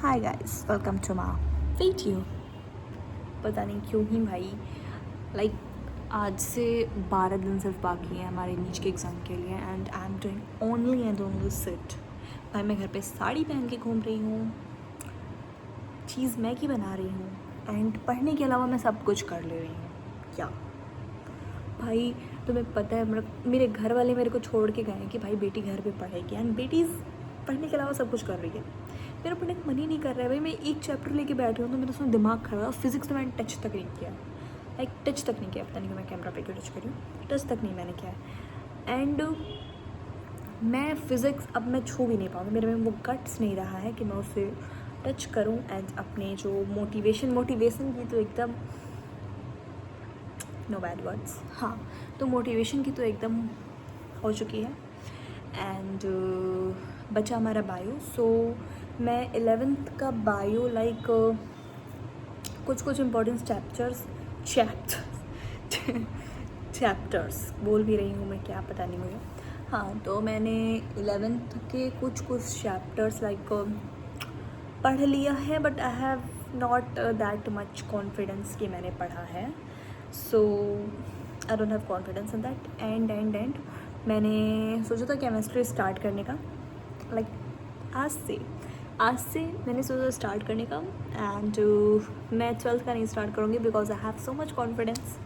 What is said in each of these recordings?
Hi guys, welcome to my video. पता नहीं क्यों ही भाई आज से 12 दिन सिर्फ बाकी हैं हमारे नीच के एग्ज़ाम के लिए and I am doing only and only shit. भाई मैं घर पे साड़ी पहन के घूम रही हूँ, चीज़ मैगी बना रही हूँ एंड पढ़ने के अलावा मैं सब कुछ कर ले रही हूँ। क्या भाई तुम्हें पता है मेरे घर वाले मेरे को छोड़ के गए कि भाई बेटी घर पे पढ़ेगी एंड बेटी पढ़ने के अलावा सब कुछ कर रही है। मेरा पढ़ने का मन ही नहीं कर रहा है भाई। मैं एक चैप्टर लेके बैठी हूँ तो मेरा उसमें दिमाग खराब है। फिजिक्स तो मैंने टच तक नहीं किया, टच तक नहीं किया। पता नहीं कि मैं कैमरा पे क्यों टच करी हूँ, टच तक नहीं मैंने किया है। एंड मैं फिज़िक्स अब मैं छू भी नहीं पाऊँगी, मेरे में वो गट्स नहीं रहा है कि मैं उसे टच करूँ। एंड अपने जो मोटिवेशन की तो एकदम नो बैड वर्ड्स, हाँ तो मोटिवेशन की तो एकदम हो चुकी है। एंड बचा हमारा बायो। सो मैं 11th का बायो कुछ इम्पोर्टेंट चैप्टर्स बोल भी रही हूँ मैं, क्या पता नहीं मुझे। हाँ तो मैंने 11th के कुछ चैप्टर्स पढ़ लिया है, but I have not that much confidence कि मैंने पढ़ा है। So I don't have confidence in that. And मैंने सोचा था केमिस्ट्री स्टार्ट करने का, आज से मैंने सोचा स्टार्ट करने का। एंड मैं 12th का नहीं स्टार्ट करूँगी because I have so much confidence.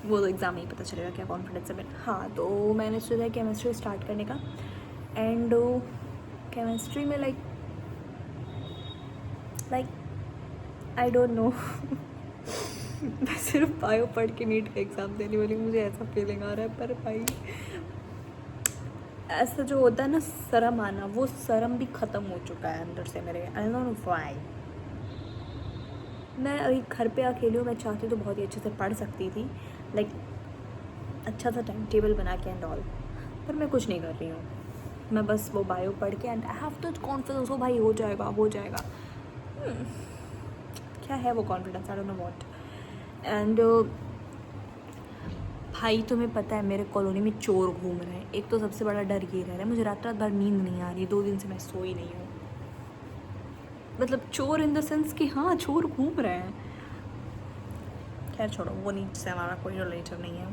वो तो एग्ज़ाम में ही पता चलेगा क्या कॉन्फिडेंस है मेरा। हाँ तो मैंने सोचा केमिस्ट्री स्टार्ट करने का। एंड केमिस्ट्री में लाइक आई डोंट नो मैं सिर्फ बायो पढ़ के नीट का एग्ज़ाम देने वाली, मुझे ऐसा फीलिंग आ रहा है। पर भाई ऐसा जो होता है ना शर्म आना, वो शर्म भी ख़त्म हो चुका है अंदर से मेरे। आई डोंट नो व्हाई। मैं अभी घर पे अकेली हूँ, मैं चाहती तो बहुत ही अच्छे से पढ़ सकती थी, अच्छा सा टाइम टेबल बना के एंड ऑल, पर मैं कुछ नहीं कर रही हूँ। मैं बस वो बायो पढ़ के एंड आई हैव तो कॉन्फिडेंस हो भाई हो जाएगा। क्या है वो confidence, I don't know what. And भाई तुम्हें पता है मेरे कॉलोनी में चोर घूम रहे हैं। एक तो सबसे बड़ा डर ये रह रहा है, मुझे रात भर नींद नहीं आ रही, 2 दिन से मैं सोई नहीं हूँ। मतलब चोर इन द सेंस कि हाँ चोर घूम रहे हैं। खैर छोड़ो, वो नीचे से हमारा कोई रिलेटिव नहीं है।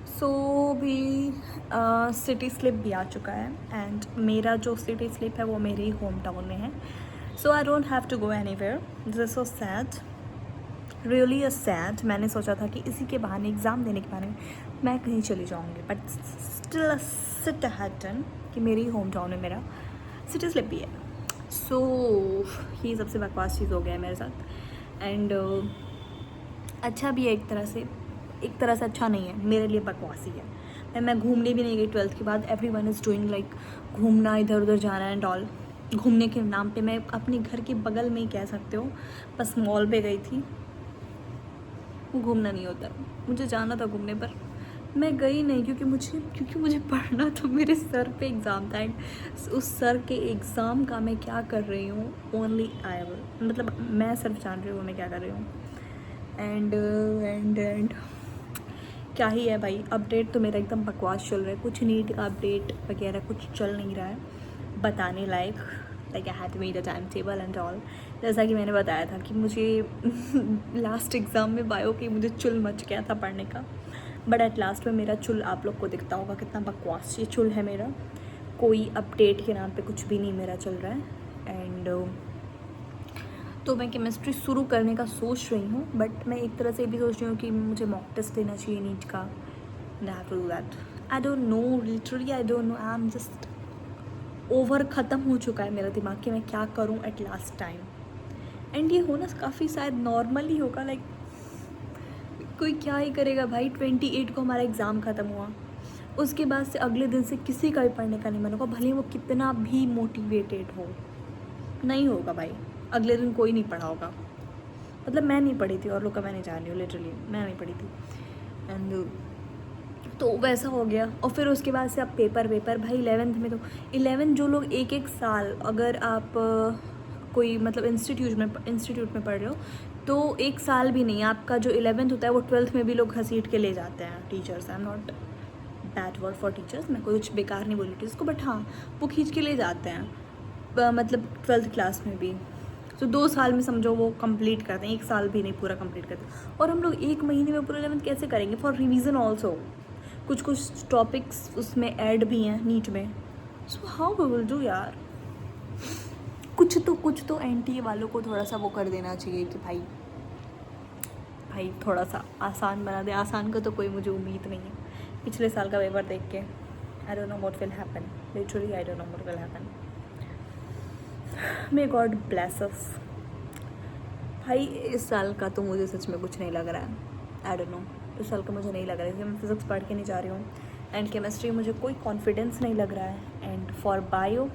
सो भी सिटी स्लिप भी आ चुका है एंड मेरा जो सिटी स्लिप है वो मेरे ही होम टाउन में है। So I don't have to go anywhere. This is so sad, really a sad. मैंने सोचा था कि इसी के बहाने एग्ज़ाम देने के बहाने मैं कहीं चली जाऊँगी, बट स्टिल सिट हैटन कि मेरी ही होम टाउन में मेरा सिटी स्लिप भी है। सो ये सबसे बकवास चीज़ हो गया है मेरे साथ। एंड अच्छा भी है एक तरह से अच्छा नहीं है मेरे लिए, बकवासी है। मैं घूमने भी नहीं गई 12th के बाद। एवरीवन इज़ डूइंग घूमना, इधर उधर जाना एंड ऑल। घूमने के नाम पे मैं अपने घर के बगल में ही कह सकते हो बस मॉल पे गई थी। वो घूमना नहीं होता, मुझे जाना था घूमने पर मैं गई नहीं क्योंकि मुझे पढ़ना था। मेरे सर पे एग्ज़ाम था एंड उस सर के एग्ज़ाम का मैं क्या कर रही हूँ ओनली आई विल, मतलब मैं सिर्फ जान रही हूँ मैं क्या कर रही हूँ। एंड क्या ही है भाई, अपडेट तो मेरा एकदम बकवास चल रहा है। कुछ नीट का अपडेट वगैरह कुछ चल नहीं रहा है बताने लायक। I had made a time table and all. जैसा कि मैंने बताया था कि मुझे लास्ट एग्ज़ाम में बायो की मुझे चुल मच गया था पढ़ने का, बट एट लास्ट में मेरा चुल आप लोग को दिखता होगा कितना बकवास ये चुल है मेरा। कोई अपडेट के नाम पे कुछ भी नहीं मेरा चल रहा है। एंड तो मैं केमिस्ट्री शुरू करने का सोच रही हूँ, बट मैं एक तरह से भी सोच रही हूँ कि मुझे मॉक टेस्ट देना चाहिए नीट का। I have to do that. I don't know, literally I don't know. I am just over ख़त्म हो चुका है मेरा दिमाग कि मैं क्या करूँ एट लास्ट टाइम। एंड ये होना काफ़ी शायद नॉर्मल ही होगा, कोई क्या ही करेगा भाई। 28 को हमारा एग्ज़ाम ख़त्म हुआ, उसके बाद से अगले दिन से किसी का भी पढ़ने का नहीं मन होगा, भले वो कितना भी मोटिवेटेड हो, नहीं होगा भाई। अगले दिन कोई नहीं पढ़ा होगा, मतलब मैं नहीं पढ़ी थी और लोग का मैं नहीं जान रही हूँ, लिटरली मैं नहीं पढ़ी थी। एंड तो वैसा हो गया। और फिर उसके बाद से अब पेपर भाई 11th में तो 11th जो लोग एक साल अगर आप कोई मतलब इंस्टीट्यूट में पढ़ रहे हो तो 1 साल भी नहीं, आपका जो 11th होता है वो 12th में भी लोग घसीट के ले जाते हैं teachers. I am not bad word for teachers, मैं कुछ बेकार नहीं बोली टीचर्स को, बट हाँ वो खींच के ले जाते हैं। मतलब 12th क्लास में भी। तो 2 साल में समझो वो कंप्लीट करते हैं, 1 साल भी नहीं पूरा कंप्लीट करते। और हम लोग 1 महीने में पूरा 11th कैसे करेंगे? फॉर रिवीजन ऑल्सो कुछ कुछ टॉपिक्स उसमें ऐड भी हैं नीट में। So how we will do यार? कुछ तो एनटीए वालों को थोड़ा सा वो कर देना चाहिए कि भाई थोड़ा सा आसान बना दे। आसान का तो कोई मुझे उम्मीद नहीं है। पिछले साल का पेपर देख के आई don't know what will happen, literally I don't know what will happen. May God bless us. भाई इस साल का तो मुझे सच में कुछ नहीं लग रहा है। आई डोंट नो, इस साल का मुझे नहीं लग रहा है, इसलिए मैं फिज़िक्स पढ़ के नहीं जा रही हूँ। एंड केमिस्ट्री मुझे कोई कॉन्फिडेंस नहीं लग रहा है। एंड फॉर बायो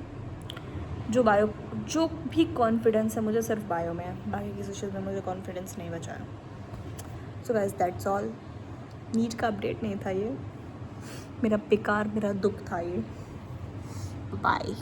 जो भी कॉन्फिडेंस है मुझे सिर्फ बायो में है, बाकी किसी चीज़ में मुझे कॉन्फिडेंस नहीं बचा है। So guys that's all. NEET का अपडेट नहीं था ये, मेरा दुख था ये। बाय।